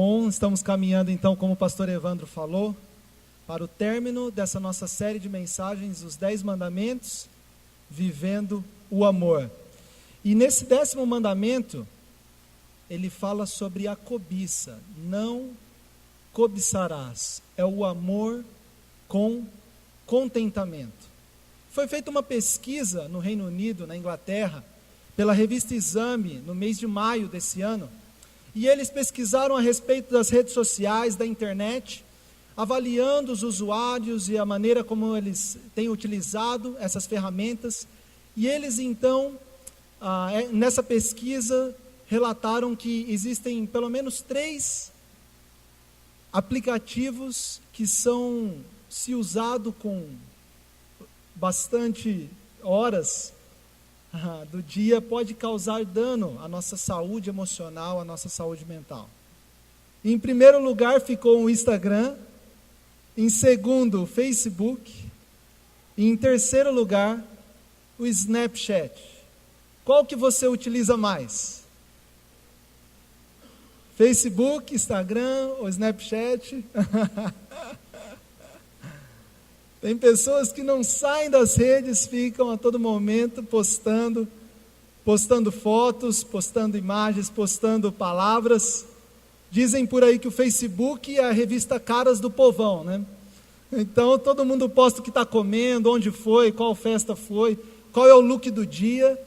bom, estamos caminhando então, como o pastor Evandro falou, para o término dessa nossa série de mensagens, os 10 mandamentos, vivendo o amor. E nesse 10º mandamento, ele fala sobre a cobiça. Não cobiçarás. É o amor com contentamento. Foi feita uma pesquisa no Reino Unido, na Inglaterra, pela revista Exame, no mês de maio desse ano, e eles pesquisaram a respeito das redes sociais, da internet, avaliando os usuários e a maneira como eles têm utilizado essas ferramentas, e eles então, nessa pesquisa, relataram que existem pelo menos 3 aplicativos que são, se usado com bastante horas do dia, pode causar dano à nossa saúde emocional, à nossa saúde mental. Em primeiro lugar ficou o Instagram, em segundo o Facebook, e em terceiro lugar o Snapchat. Qual que você utiliza mais? Facebook, Instagram ou Snapchat? Tem pessoas que não saem das redes, ficam a todo momento postando fotos, postando imagens, postando palavras. Dizem por aí que o Facebook é a revista Caras do Povão, né? Então todo mundo posta o que está comendo, onde foi, qual festa foi, qual é o look do dia.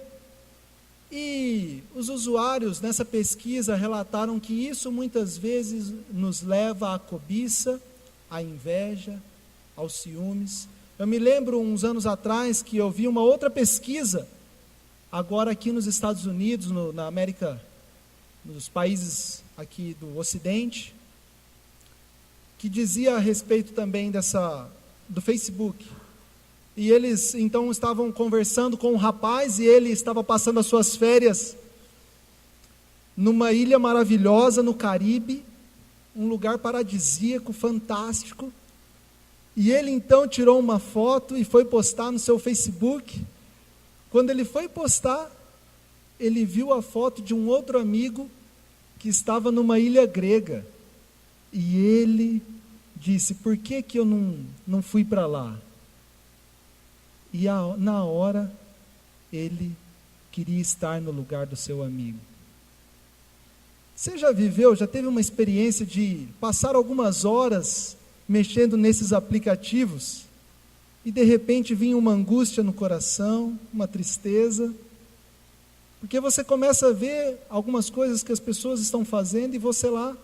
E os usuários nessa pesquisa relataram que isso muitas vezes nos leva à cobiça, à inveja, aos ciúmes. Eu me lembro uns anos atrás que eu vi uma outra pesquisa, agora aqui nos Estados Unidos, na América, nos países aqui do Ocidente, que dizia a respeito também do Facebook. E eles então estavam conversando com um rapaz, e ele estava passando as suas férias numa ilha maravilhosa no Caribe, um lugar paradisíaco, fantástico. E ele então tirou uma foto e foi postar no seu Facebook. Quando ele foi postar, ele viu a foto de um outro amigo que estava numa ilha grega. E ele disse: por que eu não fui para lá? E na hora, ele queria estar no lugar do seu amigo. Você já teve uma experiência de passar algumas horas mexendo nesses aplicativos, e de repente vinha uma angústia no coração, uma tristeza, porque você começa a ver algumas coisas que as pessoas estão fazendo, e você lá,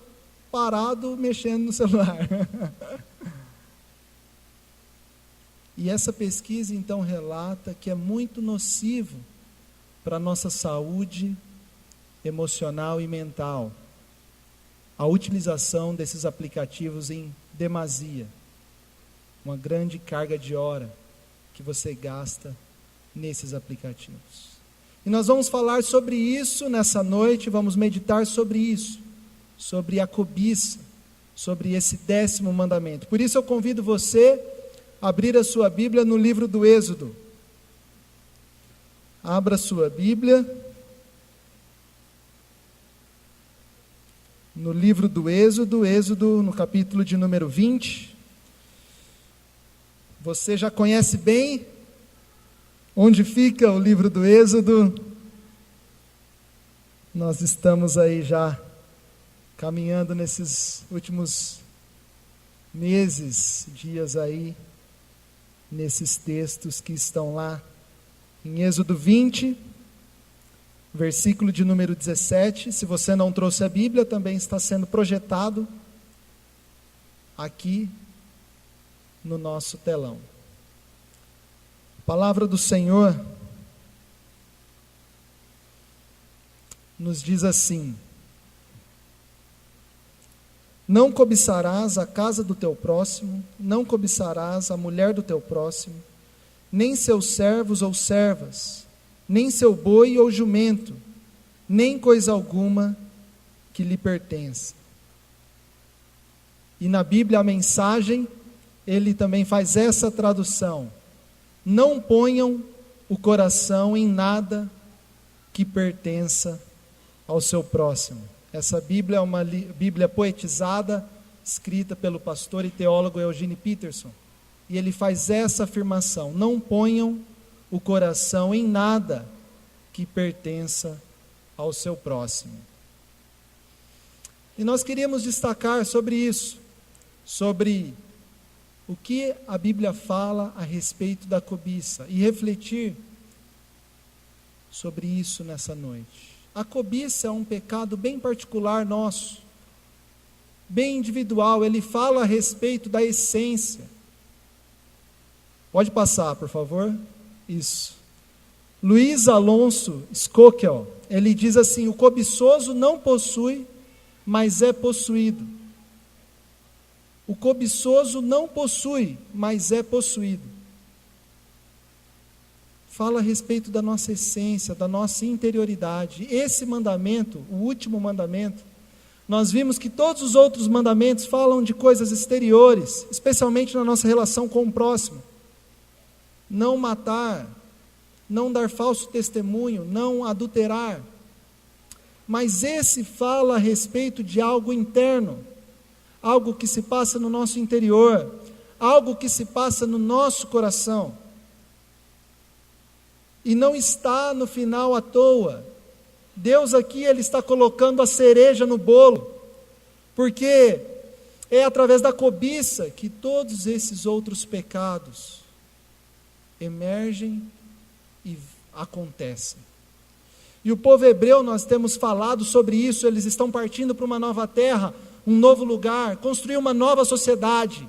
parado, mexendo no celular. E essa pesquisa então relata que é muito nocivo para a nossa saúde emocional e mental a utilização desses aplicativos em demasia, uma grande carga de hora que você gasta nesses aplicativos. E nós vamos falar sobre isso nessa noite, vamos meditar sobre isso, sobre a cobiça, sobre esse 10º mandamento. Por isso eu convido você a abrir a sua Bíblia no livro do Êxodo. Abra a sua Bíblia no livro do Êxodo, no capítulo de número 20. Você já conhece bem onde fica o livro do Êxodo. Nós estamos aí já caminhando nesses últimos meses, dias aí, nesses textos que estão lá em Êxodo 20, versículo de número 17. Se você não trouxe a Bíblia, também está sendo projetado aqui no nosso telão. A palavra do Senhor nos diz assim: não cobiçarás a casa do teu próximo, não cobiçarás a mulher do teu próximo, nem seus servos ou servas, nem seu boi ou jumento, nem coisa alguma que lhe pertença. E na Bíblia, a Mensagem, ele também faz essa tradução: não ponham o coração em nada que pertença ao seu próximo. Essa Bíblia é uma Bíblia poetizada, escrita pelo pastor e teólogo Eugene Peterson. E ele faz essa afirmação: não ponham o coração em nada que pertença ao seu próximo. E nós queríamos destacar sobre isso, sobre o que a Bíblia fala a respeito da cobiça, e refletir sobre isso nessa noite. A cobiça é um pecado bem particular nosso, bem individual. Ele fala a respeito da essência. Pode passar, por favor? Isso. Luiz Alonso Skokel, ele diz assim: o cobiçoso não possui, mas é possuído. O cobiçoso não possui, mas é possuído. Fala a respeito da nossa essência, da nossa interioridade. Esse mandamento, o último mandamento, nós vimos que todos os outros mandamentos falam de coisas exteriores, especialmente na nossa relação com o próximo. Não matar, não dar falso testemunho, não adulterar. Mas esse fala a respeito de algo interno, algo que se passa no nosso interior, algo que se passa no nosso coração. E não está no final à toa. Deus aqui, Ele está colocando a cereja no bolo, porque é através da cobiça que todos esses outros pecados emergem e acontecem. E o povo hebreu, nós temos falado sobre isso, eles estão partindo para uma nova terra, um novo lugar, construir uma nova sociedade.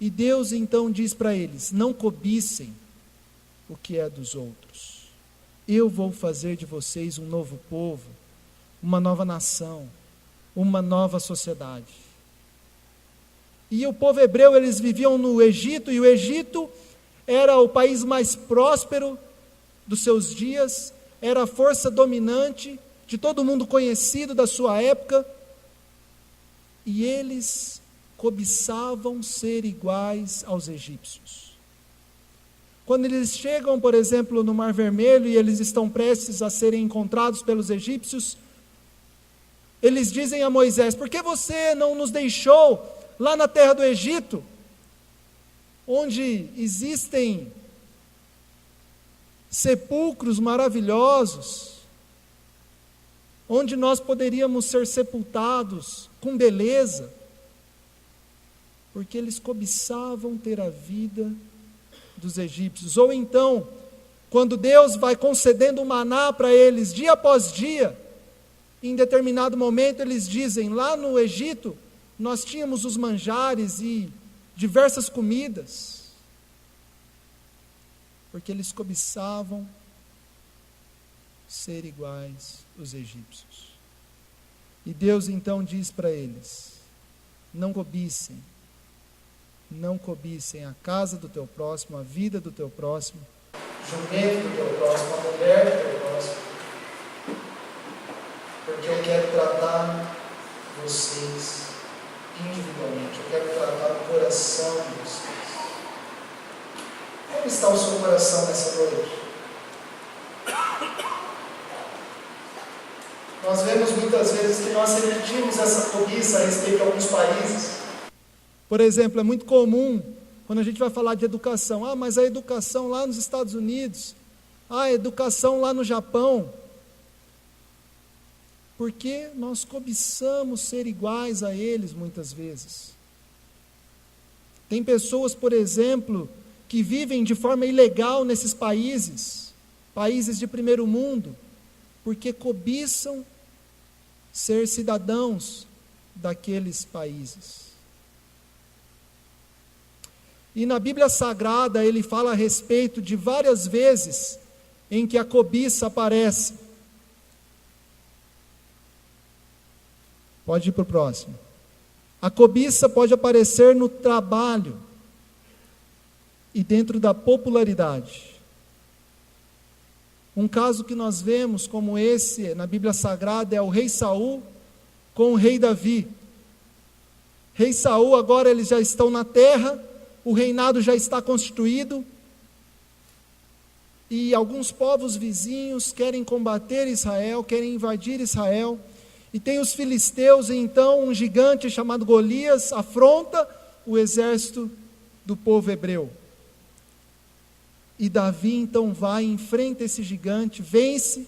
E Deus então diz para eles: não cobicem o que é dos outros. Eu vou fazer de vocês um novo povo, uma nova nação, uma nova sociedade. E o povo hebreu, eles viviam no Egito, e o Egito era o país mais próspero dos seus dias, era a força dominante, de todo mundo conhecido da sua época, e eles cobiçavam ser iguais aos egípcios. Quando eles chegam, por exemplo, no Mar Vermelho, e eles estão prestes a serem encontrados pelos egípcios, eles dizem a Moisés: por que você não nos deixou lá na terra do Egito, onde existem sepulcros maravilhosos, onde nós poderíamos ser sepultados com beleza? Porque eles cobiçavam ter a vida dos egípcios. Ou então, quando Deus vai concedendo o maná para eles, dia após dia, em determinado momento eles dizem: lá no Egito, nós tínhamos os manjares e diversas comidas, porque eles cobiçavam ser iguais aos egípcios. E Deus então diz para eles: não cobicem a casa do teu próximo, a vida do teu próximo, o jumento do teu próximo, a mulher do teu próximo, porque eu quero tratar vocês individualmente, eu quero tratar o coração de vocês. Como está o seu coração nessa noite? Nós vemos muitas vezes que nós repetimos essa cobiça a respeito de alguns países. Por exemplo, é muito comum, quando a gente vai falar de educação: mas a educação lá nos Estados Unidos, a educação lá no Japão. Porque nós cobiçamos ser iguais a eles muitas vezes. Tem pessoas, por exemplo, que vivem de forma ilegal nesses países de primeiro mundo, porque cobiçam ser cidadãos daqueles países. E na Bíblia Sagrada ele fala a respeito de várias vezes em que a cobiça aparece. Pode ir para o próximo. A cobiça pode aparecer no trabalho e dentro da popularidade. Um caso que nós vemos como esse na Bíblia Sagrada é o rei Saul com o rei Davi. Rei Saul, agora eles já estão na terra, o reinado já está constituído, e alguns povos vizinhos querem combater Israel, querem invadir Israel, E tem os filisteus, e então um gigante chamado Golias afronta o exército do povo hebreu. E Davi então vai, enfrenta esse gigante, vence,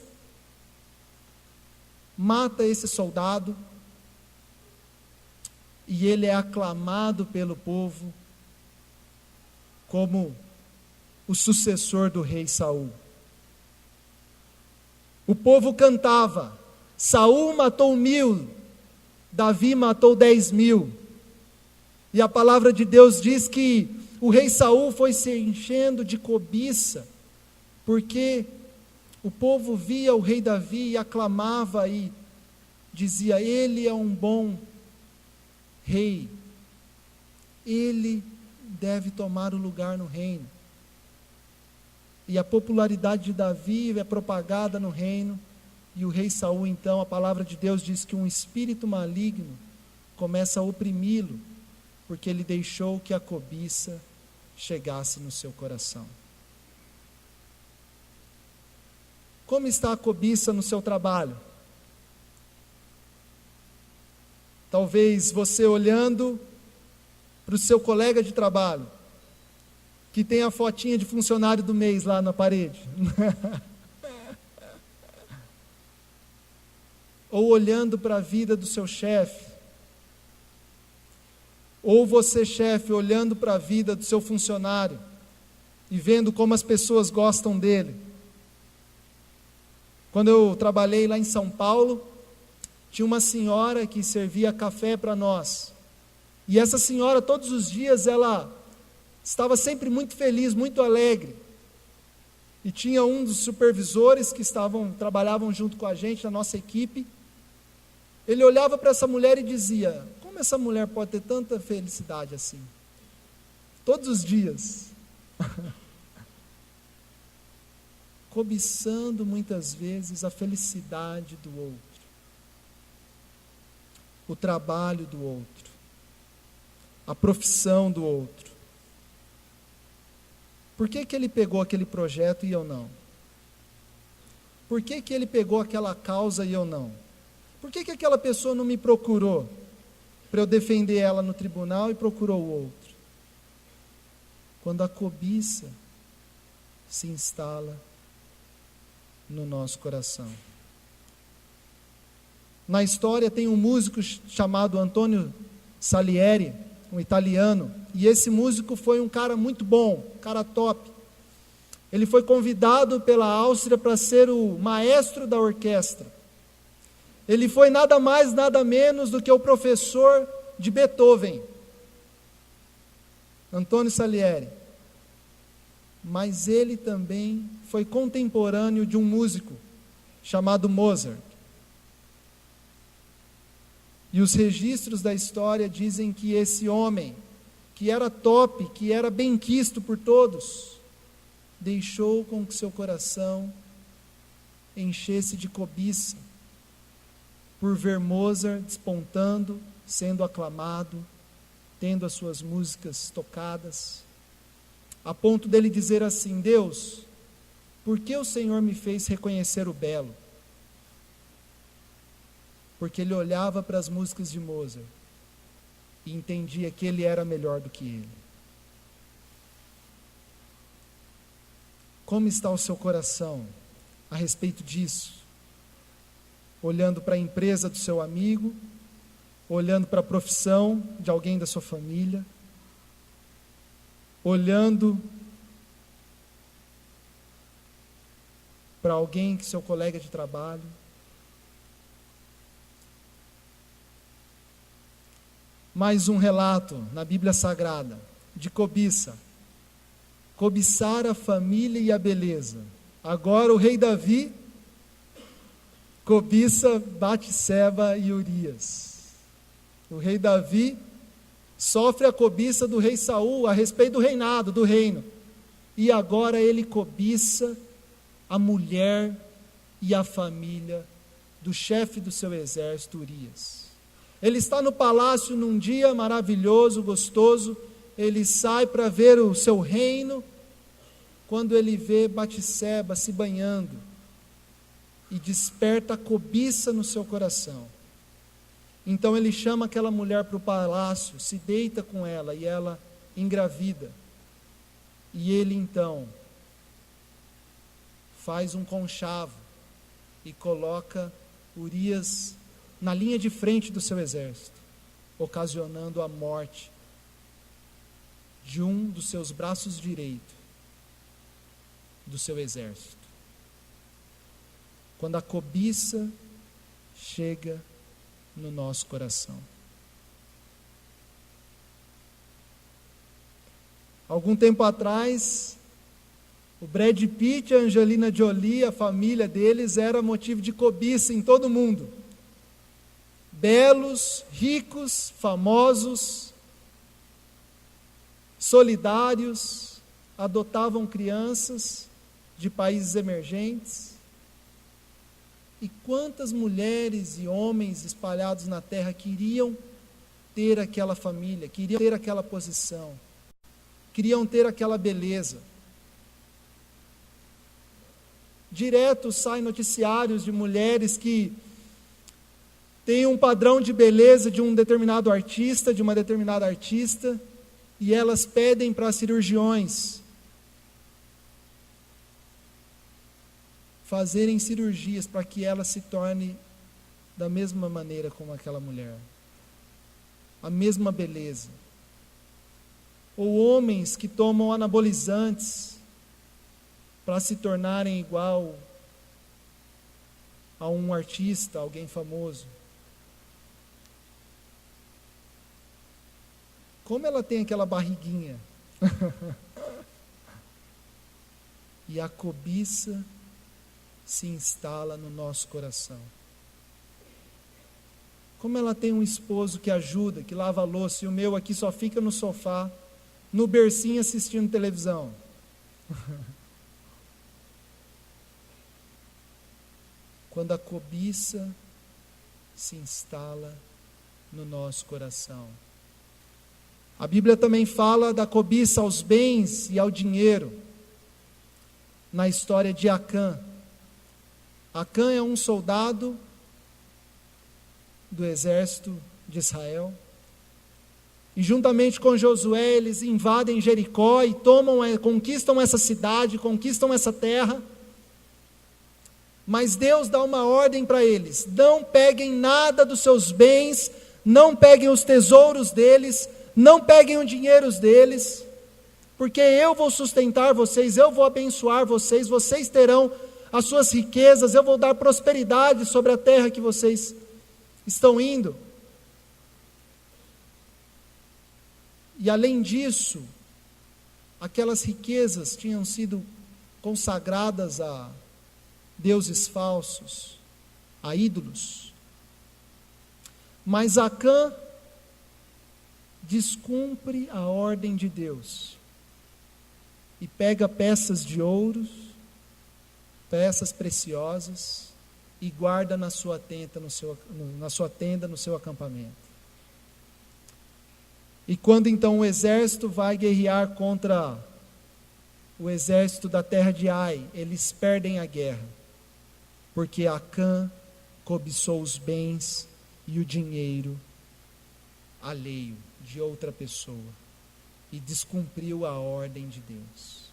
mata esse soldado, e ele é aclamado pelo povo como o sucessor do rei Saul. O povo cantava: Saul matou 1000, Davi matou 10.000. E a palavra de Deus diz que o rei Saul foi se enchendo de cobiça, porque o povo via o rei Davi e aclamava e dizia: ele é um bom rei, ele deve tomar o lugar no reino. E a popularidade de Davi é propagada no reino, e o rei Saul, então, a palavra de Deus diz que um espírito maligno começa a oprimi-lo, porque ele deixou que a cobiça chegasse no seu coração. Como está a cobiça no seu trabalho? Talvez você olhando para o seu colega de trabalho, que tem a fotinha de funcionário do mês lá na parede. Ou olhando para a vida do seu chefe. Ou você, chefe, olhando para a vida do seu funcionário e vendo como as pessoas gostam dele. Quando eu trabalhei lá em São Paulo, tinha uma senhora que servia café para nós. E essa senhora, todos os dias, ela estava sempre muito feliz, muito alegre. E tinha um dos supervisores que trabalhavam junto com a gente, na nossa equipe. Ele olhava para essa mulher e dizia: como essa mulher pode ter tanta felicidade assim? Todos os dias. Cobiçando muitas vezes a felicidade do outro, o trabalho do outro, a profissão do outro. Por que ele pegou aquele projeto e eu não? Por que ele pegou aquela causa e eu não? Por que aquela pessoa não me procurou para eu defender ela no tribunal e procurou o outro? Quando a cobiça se instala no nosso coração. Na história tem um músico chamado Antonio Salieri, um italiano, e esse músico foi um cara muito bom, um cara top. Ele foi convidado pela Áustria para ser o maestro da orquestra. Ele foi nada mais, nada menos do que o professor de Beethoven, Antonio Salieri. Mas ele também foi contemporâneo de um músico chamado Mozart. E os registros da história dizem que esse homem, que era top, que era benquisto por todos, deixou com que seu coração enchesse de cobiça, por ver Mozart despontando, sendo aclamado, tendo as suas músicas tocadas, a ponto dele dizer assim: Deus, por que o Senhor me fez reconhecer o belo? Porque ele olhava para as músicas de Mozart e entendia que ele era melhor do que ele. Como está o seu coração a respeito disso? Olhando para a empresa do seu amigo, olhando para a profissão de alguém da sua família, olhando para alguém que seu colega de trabalho. Mais um relato na Bíblia Sagrada de cobiça. Cobiçar a família e a beleza. Agora o rei Davi cobiça Batseba e Urias. O rei Davi sofre a cobiça do rei Saul a respeito do reinado, do reino. E agora ele cobiça a mulher e a família do chefe do seu exército, Urias. Ele está no palácio num dia maravilhoso, gostoso. Ele sai para ver o seu reino, quando ele vê Batseba se banhando, e desperta a cobiça no seu coração. Então ele chama aquela mulher para o palácio, se deita com ela e ela engravida. E ele então faz um conchavo e coloca Urias na linha de frente do seu exército, ocasionando a morte de um dos seus braços direitos do seu exército. Quando a cobiça chega no nosso coração. Algum tempo atrás, o Brad Pitt e a Angelina Jolie, a família deles era motivo de cobiça em todo mundo. Belos, ricos, famosos, solidários, adotavam crianças de países emergentes. E quantas mulheres e homens espalhados na terra queriam ter aquela família, queriam ter aquela posição, queriam ter aquela beleza. Direto saem noticiários de mulheres que têm um padrão de beleza de um determinado artista, de uma determinada artista, e elas pedem para cirurgiões fazerem cirurgias para que ela se torne da mesma maneira como aquela mulher, a mesma beleza. Ou homens que tomam anabolizantes para se tornarem igual a um artista, alguém famoso. Como ela tem aquela barriguinha? E a cobiça se instala no nosso coração. Como ela tem um esposo que ajuda, que lava a louça, e o meu aqui só fica no sofá, no bercinho assistindo televisão. Quando a cobiça se instala no nosso coração. A Bíblia também fala da cobiça aos bens e ao dinheiro, na história de Acã. Acã é um soldado do exército de Israel, e juntamente com Josué eles invadem Jericó e conquistam essa cidade, conquistam essa terra. Mas Deus dá uma ordem para eles: não peguem nada dos seus bens, não peguem os tesouros deles, não peguem os dinheiros deles, porque eu vou sustentar vocês, eu vou abençoar vocês, vocês terão as suas riquezas, eu vou dar prosperidade sobre a terra que vocês estão indo. E além disso, aquelas riquezas tinham sido consagradas a deuses falsos, a ídolos. Mas Acã descumpre a ordem de Deus e pega peças de ouro, peças preciosas, e guarda na sua tenda, no seu acampamento. E quando então o exército vai guerrear contra o exército da terra de Ai, eles perdem a guerra, porque Acã cobiçou os bens e o dinheiro alheio de outra pessoa e descumpriu a ordem de Deus.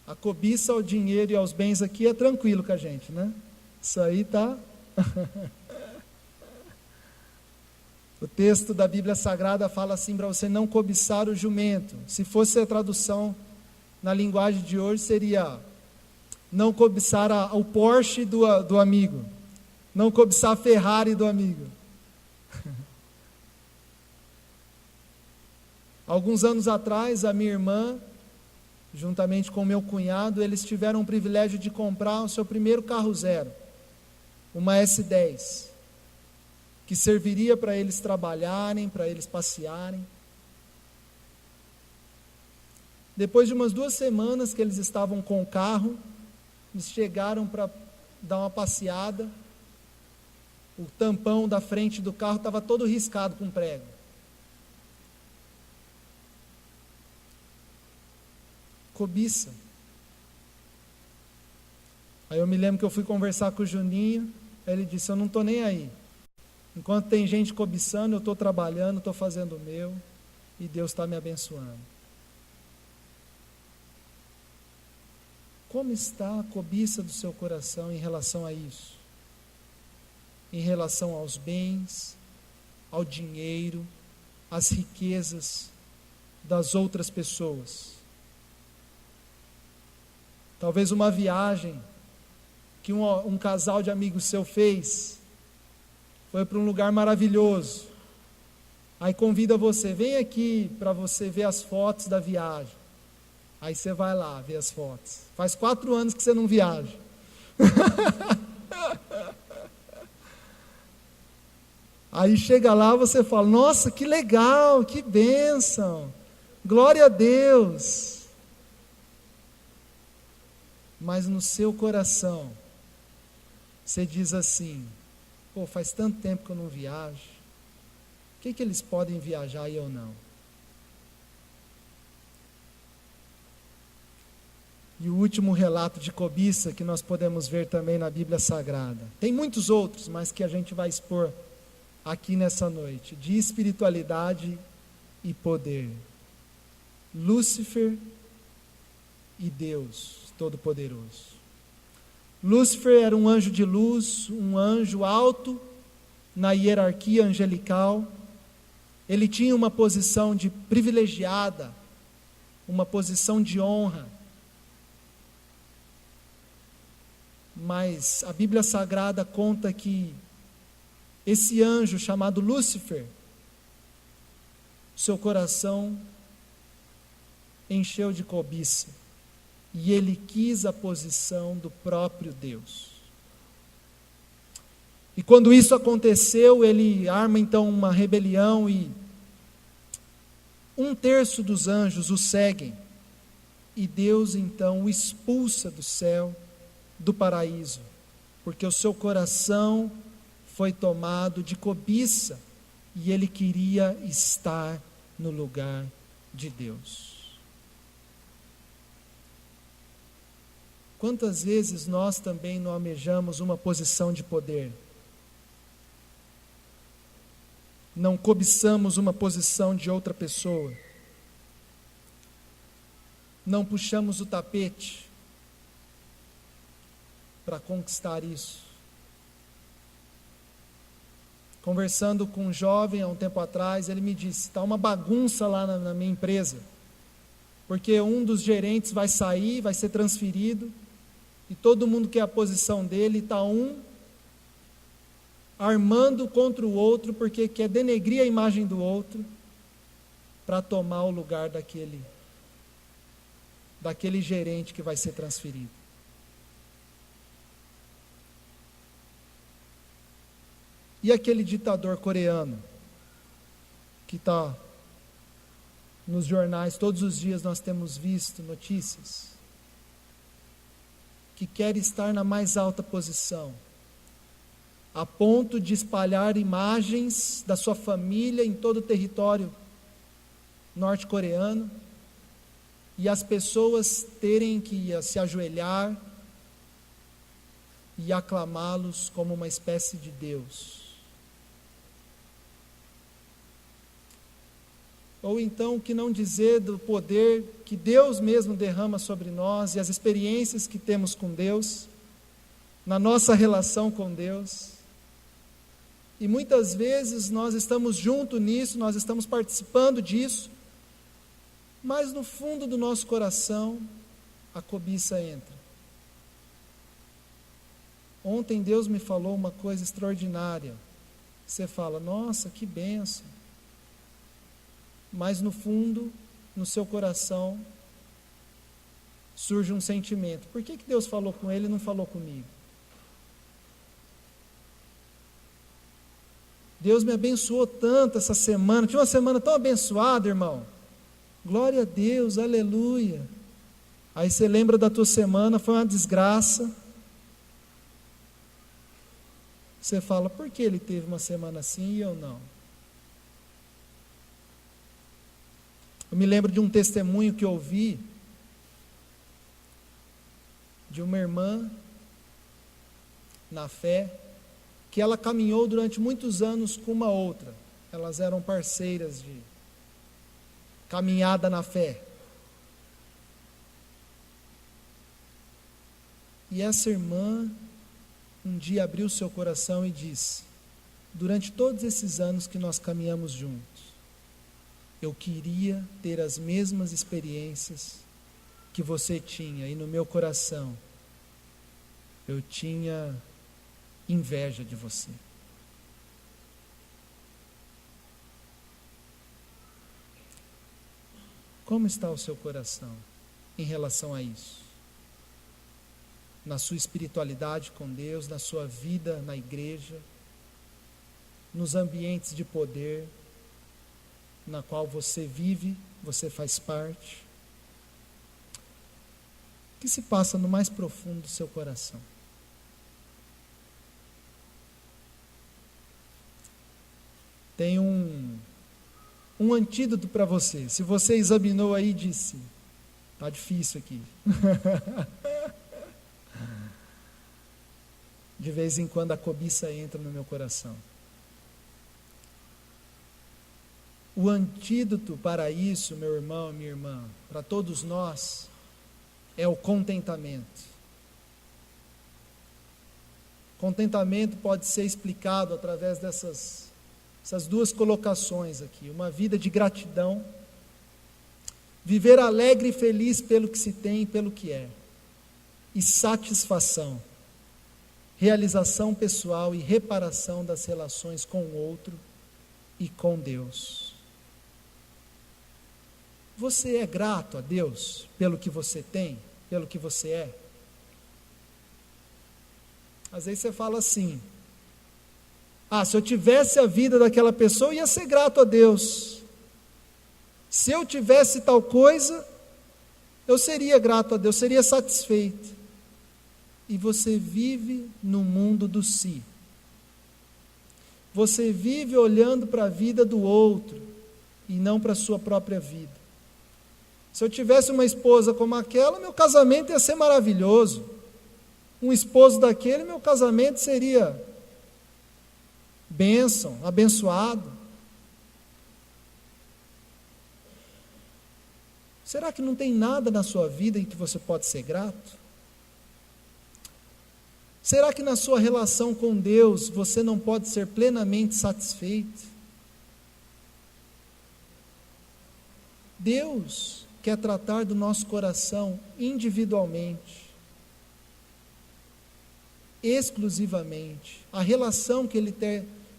A cobiça ao dinheiro e aos bens aqui é tranquilo com a gente, né? Isso aí tá. O texto da Bíblia Sagrada fala assim para você não cobiçar o jumento. Se fosse a tradução na linguagem de hoje, seria não cobiçar o Porsche do amigo, não cobiçar a Ferrari do amigo. Alguns anos atrás, a minha irmã, juntamente com o meu cunhado, eles tiveram o privilégio de comprar o seu primeiro carro zero, uma S10, que serviria para eles trabalharem, para eles passearem. Depois de umas 2 semanas que eles estavam com o carro, eles chegaram para dar uma passeada, o tampão da frente do carro estava todo riscado com prego. Cobiça. Aí eu me lembro que eu fui conversar com o Juninho, Aí ele disse: eu não estou nem aí. Enquanto tem gente cobiçando, eu estou trabalhando, estou fazendo o meu, e Deus está me abençoando. Como está a cobiça do seu coração em relação a isso? Em relação aos bens, ao dinheiro, às riquezas das outras pessoas. Talvez uma viagem que um casal de amigos seu fez, foi para um lugar maravilhoso, aí convida você: vem aqui para você ver as fotos da viagem. Aí você vai lá ver as fotos. Faz 4 anos que você não viaja. Aí chega lá, você fala: nossa, que legal, que bênção, glória a Deus. Mas no seu coração, você diz assim: pô, faz tanto tempo que eu não viajo, o que eles podem viajar e eu não? E o último relato de cobiça que nós podemos ver também na Bíblia Sagrada, tem muitos outros, mas que a gente vai expor aqui nessa noite, de espiritualidade e poder. Lúcifer e Deus Todo-Poderoso. Lúcifer era um anjo de luz, um anjo alto na hierarquia angelical. Ele tinha uma posição de privilegiada, uma posição de honra. Mas a Bíblia Sagrada conta que esse anjo chamado Lúcifer, seu coração encheu de cobiça, e ele quis a posição do próprio Deus. E quando isso aconteceu, ele arma então uma rebelião, e 1/3 dos anjos o seguem, e Deus então o expulsa do céu, do paraíso, porque o seu coração foi tomado de cobiça, e ele queria estar no lugar de Deus. Quantas vezes nós também não almejamos uma posição de poder? Não cobiçamos uma posição de outra pessoa? Não puxamos o tapete para conquistar isso? Conversando com um jovem há um tempo atrás, ele me disse: está uma bagunça lá na minha empresa, porque um dos gerentes vai sair, vai ser transferido, e todo mundo quer a posição dele, está um armando contra o outro, porque quer denegrir a imagem do outro, para tomar o lugar daquele gerente que vai ser transferido. E aquele ditador coreano, que está nos jornais, todos os dias nós temos visto notícias, que quer estar na mais alta posição, a ponto de espalhar imagens da sua família em todo o território norte-coreano, e as pessoas terem que se ajoelhar e aclamá-los como uma espécie de Deus. Ou então, o que não dizer do poder que Deus mesmo derrama sobre nós, e as experiências que temos com Deus, na nossa relação com Deus. E muitas vezes nós estamos junto nisso, nós estamos participando disso, mas no fundo do nosso coração, a cobiça entra. Ontem Deus me falou uma coisa extraordinária. Você fala: nossa, que bênção. Mas no fundo, no seu coração, surge um sentimento: por que Deus falou com ele e não falou comigo? Deus me abençoou tanto essa semana, tinha uma semana tão abençoada, irmão. Glória a Deus, aleluia. Aí você lembra da tua semana, foi uma desgraça. Você fala: por que ele teve uma semana assim e eu não? Eu me lembro de um testemunho que eu ouvi de uma irmã na fé, que ela caminhou durante muitos anos com uma outra. Elas eram parceiras de caminhada na fé. E essa irmã um dia abriu seu coração e disse: durante todos esses anos que nós caminhamos juntos, eu queria ter as mesmas experiências que você tinha, e no meu coração eu tinha inveja de você. Como está o seu coração em relação a isso? Na sua espiritualidade com Deus, na sua vida na igreja, nos ambientes de poder na qual você vive, você faz parte. O que se passa no mais profundo do seu coração? Tem um antídoto para você. Se você examinou aí e disse: está difícil aqui. De vez em quando a cobiça entra no meu coração. O antídoto para isso, meu irmão, minha irmã, para todos nós, é o contentamento. Contentamento pode ser explicado através essas duas colocações aqui. Uma vida de gratidão, viver alegre e feliz pelo que se tem e pelo que é, e satisfação, realização pessoal e reparação das relações com o outro e com Deus. Você é grato a Deus pelo que você tem, pelo que você é? Às vezes você fala assim: se eu tivesse a vida daquela pessoa, eu ia ser grato a Deus. Se eu tivesse tal coisa, eu seria grato a Deus, seria satisfeito. E você vive no mundo do si. Você vive olhando para a vida do outro e não para a sua própria vida. Se eu tivesse uma esposa como aquela, meu casamento ia ser maravilhoso. Um esposo daquele, meu casamento seria bênção, abençoado. Será que não tem nada na sua vida em que você pode ser grato? Será que na sua relação com Deus você não pode ser plenamente satisfeito? Deus quer tratar do nosso coração individualmente, exclusivamente. A relação que Ele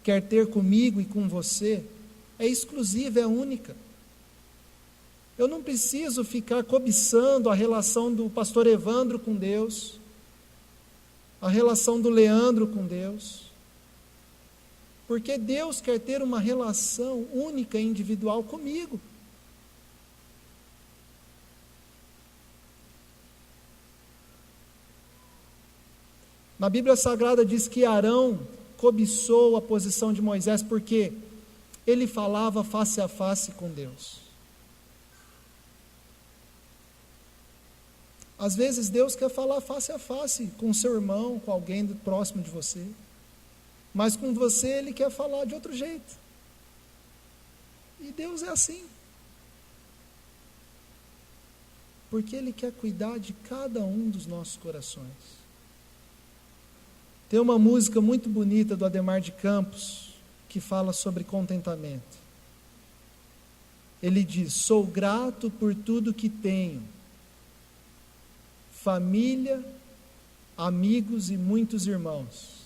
quer ter comigo e com você é exclusiva, é única. Eu não preciso ficar cobiçando a relação do pastor Evandro com Deus, a relação do Leandro com Deus, porque Deus quer ter uma relação única e individual comigo. Na Bíblia Sagrada diz que Arão cobiçou a posição de Moisés porque ele falava face a face com Deus. Às vezes Deus quer falar face a face com seu irmão, com alguém próximo de você, mas com você Ele quer falar de outro jeito. E Deus é assim, porque Ele quer cuidar de cada um dos nossos corações. Tem uma música muito bonita do Adhemar de Campos que fala sobre contentamento. Ele diz: sou grato por tudo que tenho, família, amigos e muitos irmãos.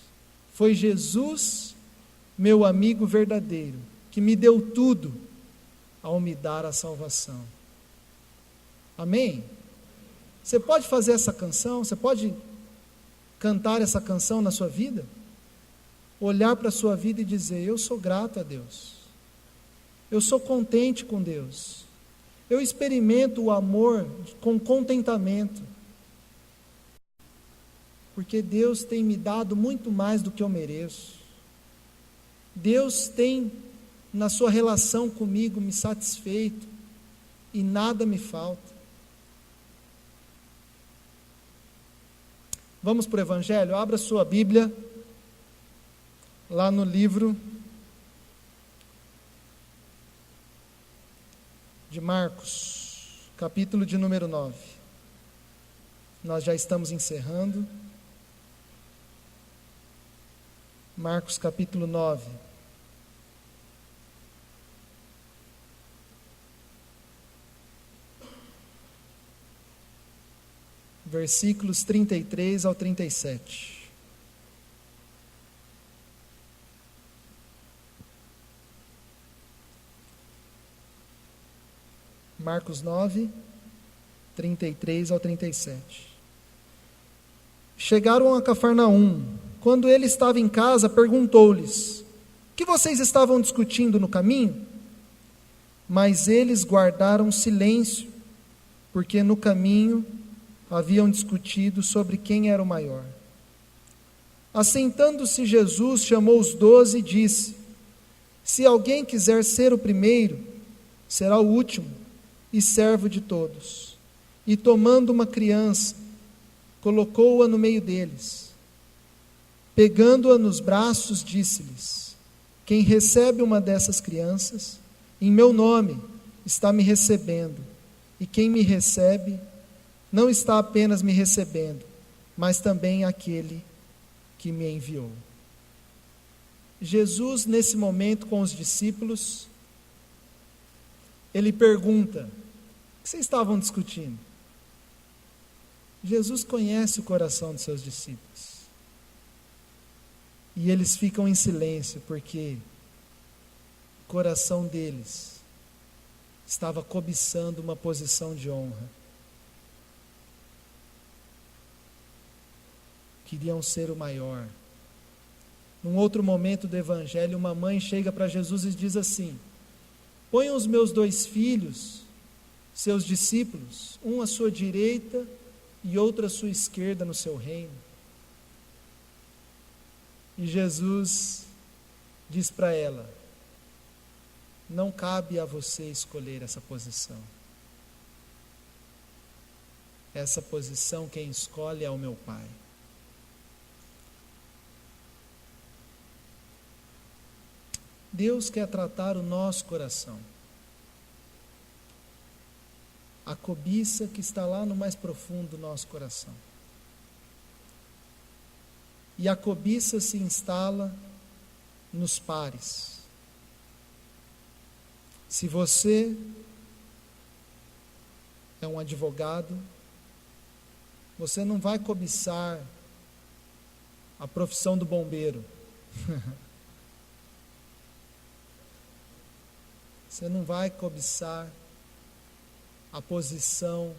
Foi Jesus, meu amigo verdadeiro, que me deu tudo ao me dar a salvação. Amém? Você pode fazer essa canção? Você pode cantar essa canção na sua vida? Olhar para a sua vida e dizer: eu sou grato a Deus, eu sou contente com Deus, eu experimento o amor com contentamento, porque Deus tem me dado muito mais do que eu mereço. Deus tem, na sua relação comigo, me satisfeito e nada me falta. Vamos para o Evangelho? Abra sua Bíblia lá no livro de Marcos, capítulo de número 9. Nós já estamos encerrando. Marcos capítulo 9. Versículos 33 ao 37. Marcos 9, 33 ao 37. Chegaram a Cafarnaum. Quando ele estava em casa, perguntou-lhes: o que vocês estavam discutindo no caminho? Mas eles guardaram silêncio, porque no caminho haviam discutido sobre quem era o maior. Assentando-se Jesus, chamou os 12 e disse: se alguém quiser ser o primeiro, será o último e servo de todos. E tomando uma criança, colocou-a no meio deles. Pegando-a nos braços, disse-lhes: quem recebe uma dessas crianças, em meu nome está me recebendo, e quem me recebe, não está apenas me recebendo, mas também aquele que me enviou. Jesus, nesse momento com os discípulos, ele pergunta: o que vocês estavam discutindo? Jesus conhece o coração dos seus discípulos. E eles ficam em silêncio, porque o coração deles estava cobiçando uma posição de honra. Queriam ser o maior. Num outro momento do Evangelho, uma mãe chega para Jesus e diz assim: ponham os meus 2 filhos, seus discípulos, um à sua direita e outro à sua esquerda no seu reino. E Jesus diz para ela: não cabe a você escolher essa posição. Essa posição quem escolhe é o meu Pai. Deus quer tratar o nosso coração. A cobiça que está lá no mais profundo do nosso coração. E a cobiça se instala nos pares. Se você é um advogado, você não vai cobiçar a profissão do bombeiro. Você não vai cobiçar a posição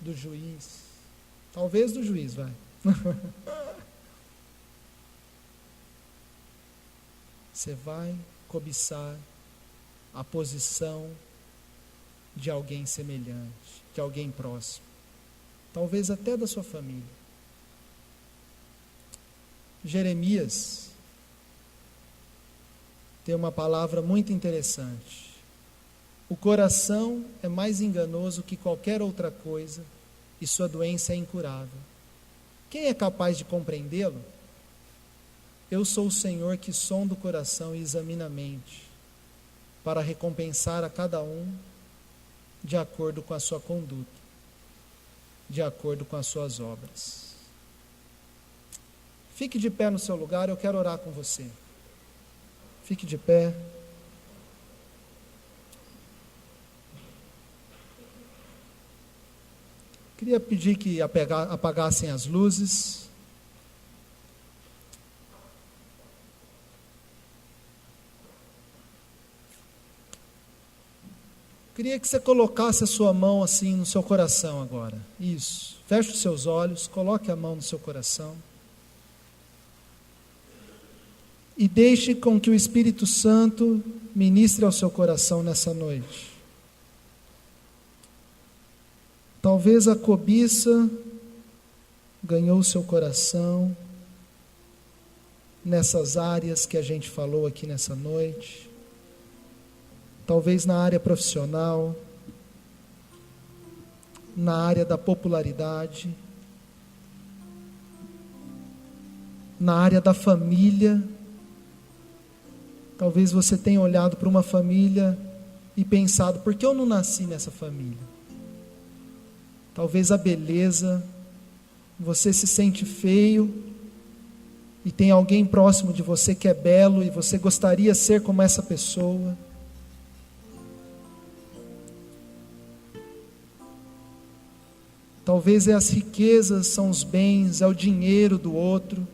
do juiz. Talvez do juiz, vai. Você vai cobiçar a posição de alguém semelhante, de alguém próximo. Talvez até da sua família. Jeremias tem uma palavra muito interessante. O coração é mais enganoso que qualquer outra coisa e sua doença é incurável. Quem é capaz de compreendê-lo? Eu sou o Senhor que sonda o coração e examina a mente, para recompensar a cada um de acordo com a sua conduta, de acordo com as suas obras. Fique de pé no seu lugar, eu quero orar com você. Fique de pé. Queria pedir que apagassem as luzes. Queria que você colocasse a sua mão assim no seu coração agora. Isso. Feche os seus olhos, coloque a mão no seu coração. E deixe com que o Espírito Santo ministre ao seu coração nessa noite. Talvez a cobiça ganhou o seu coração nessas áreas que a gente falou aqui nessa noite. Talvez na área profissional, na área da popularidade, na área da família, Talvez você tenha olhado para uma família e pensado, por que eu não nasci nessa família? Talvez a beleza, você se sente feio e tem alguém próximo de você que é belo e você gostaria de ser como essa pessoa. Talvez as riquezas são os bens, é o dinheiro do outro.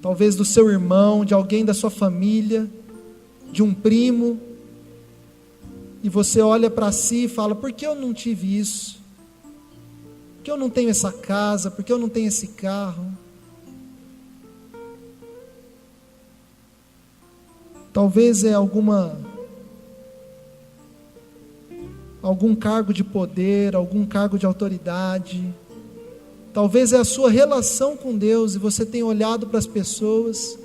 Talvez do seu irmão, de alguém da sua família, de um primo. E você olha para si e fala, por que eu não tive isso? Por que eu não tenho essa casa? Por que eu não tenho esse carro? Talvez é algum cargo de poder, algum cargo de autoridade. Talvez é a sua relação com Deus e você tem olhado para as pessoas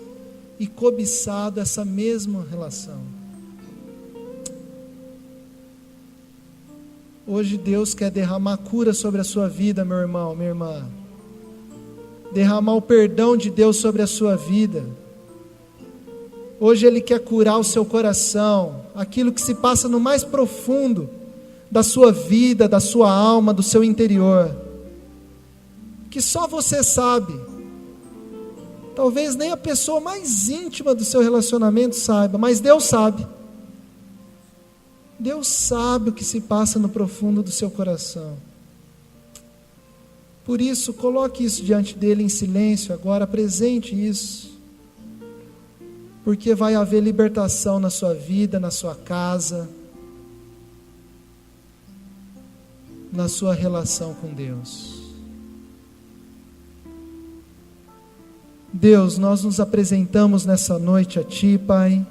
e cobiçado essa mesma relação. Hoje Deus quer derramar cura sobre a sua vida, meu irmão, minha irmã. Derramar o perdão de Deus sobre a sua vida. Hoje Ele quer curar o seu coração, aquilo que se passa no mais profundo da sua vida, da sua alma, do seu interior, que só você sabe. Talvez nem a pessoa mais íntima do seu relacionamento saiba, mas Deus sabe. Deus sabe o que se passa no profundo do seu coração. Por isso, coloque isso diante dele em silêncio agora, apresente isso, porque vai haver libertação na sua vida, na sua casa, na sua relação com Deus. Deus, nós nos apresentamos nessa noite a Ti, Pai,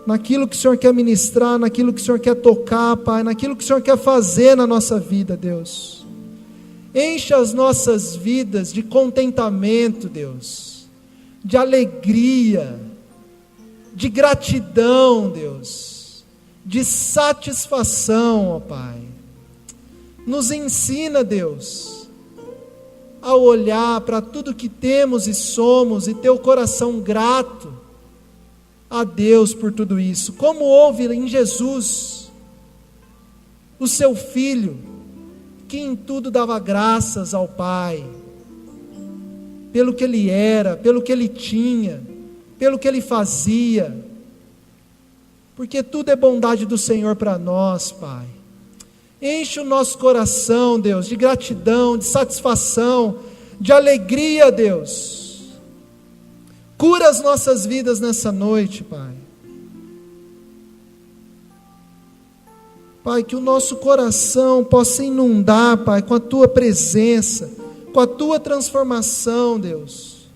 naquilo que o Senhor quer ministrar, naquilo que o Senhor quer tocar, Pai, naquilo que o Senhor quer fazer na nossa vida, Deus. Encha as nossas vidas de contentamento, Deus, de alegria, de gratidão, Deus, de satisfação, ó Pai. Nos ensina, Deus, a olhar para tudo que temos e somos e ter o coração grato a Deus por tudo isso, como houve em Jesus, o seu Filho, que em tudo dava graças ao Pai, pelo que Ele era, pelo que Ele tinha, pelo que Ele fazia, porque tudo é bondade do Senhor para nós, Pai. Enche o nosso coração, Deus, de gratidão, de satisfação, de alegria, Deus. Cura as nossas vidas nessa noite, Pai. Pai, que o nosso coração possa inundar, Pai, com a Tua presença, com a Tua transformação, Deus.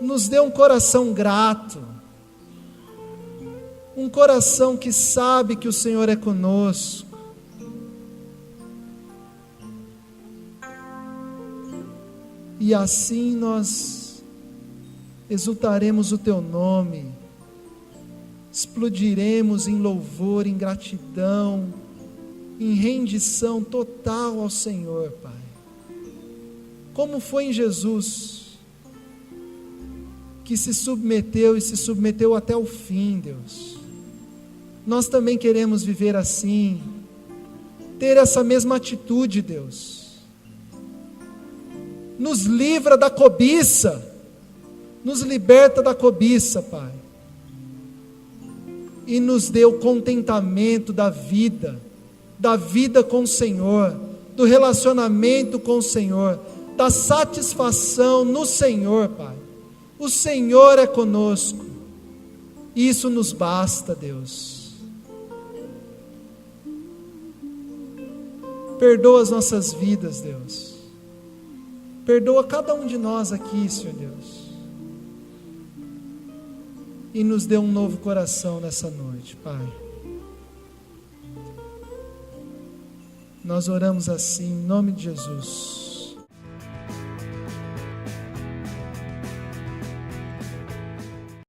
Nos dê um coração grato, um coração que sabe que o Senhor é conosco. E assim nós exultaremos o Teu nome, explodiremos em louvor, em gratidão, em rendição total ao Senhor, Pai. Como foi em Jesus, que se submeteu e se submeteu até o fim, Deus. Nós também queremos viver assim, ter essa mesma atitude, Deus. Nos livra da cobiça, nos liberta da cobiça, Pai, e nos dê o contentamento da vida com o Senhor, do relacionamento com o Senhor, da satisfação no Senhor, Pai. O Senhor é conosco, isso nos basta, Deus. Perdoa as nossas vidas, Deus. Perdoa cada um de nós aqui, Senhor Deus. E nos dê um novo coração nessa noite, Pai. Nós oramos assim, em nome de Jesus.